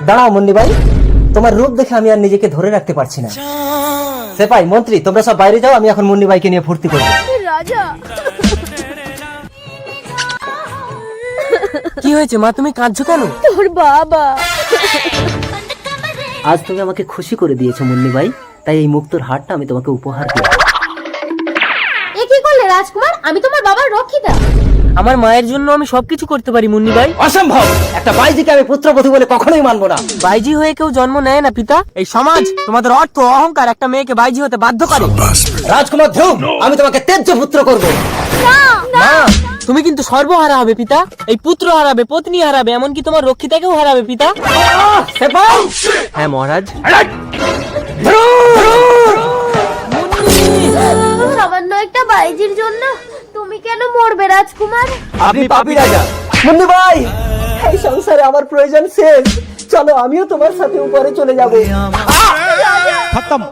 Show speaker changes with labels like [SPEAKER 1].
[SPEAKER 1] দাঁড়াও মুন্নি ভাই, তোমার রূপ দেখে আমি আর নিজেকে ধরে রাখতে পারছি না। সেপাই, মন্ত্রী, তোমরা সব বাইরে যাও, আমি এখন মুন্নি ভাইকে নিয়ে ফুর্তি করবো।
[SPEAKER 2] রাজা,
[SPEAKER 3] কি হয়েছে মা, তুমি কাঁদছো কেন?
[SPEAKER 2] তোর বাবা।
[SPEAKER 1] আজ তুমি আমাকে খুশি করে দিয়েছো মুন্নি ভাই, তাই এই মুক্তোর হারটা আমি তোমাকে উপহার দিই।
[SPEAKER 2] এ কি করলে রাজকুমার? আমি তোমার বাবার রক্ষিতা।
[SPEAKER 3] আমার মায়ের জন্য আমি সবকিছু করতে পারি মুন্নি ভাই।
[SPEAKER 1] অসম্ভব! একটা বাইজিকে আমি পুত্রবধূ বলে কখনোই মানবো না।
[SPEAKER 3] বাইজি হয়ে কেউ জন্ম নেয় না পিতা। এই সমাজ, তোমাদের অর্থ অহংকার একটা মেয়েকে বাইজি হতে বাধ্য করে।
[SPEAKER 1] রাজকুমার ধ্রুব, আমি তোমাকে তেজ্য পুত্র করবো।
[SPEAKER 3] মা, তুমি কিন্তু সর্বহারা হবে পিতা। এই পুত্র হারাবে, পত্নী হারাবে, এমনকি তোমার রক্ষিতাকেও হারাবে পিতা।
[SPEAKER 1] সেপাই!
[SPEAKER 3] হ্যাঁ মহারাজ।
[SPEAKER 2] সামান্য একটা বাইজির জন্য তুমি কেন মরবে রাজকুমার?
[SPEAKER 1] আপনি পাপী রাজা। মুন্নি ভাই, এই সংসারে আমার প্রয়োজন শেষ। চলো, আমিও তোমার সাথে উপরে চলে যাবো।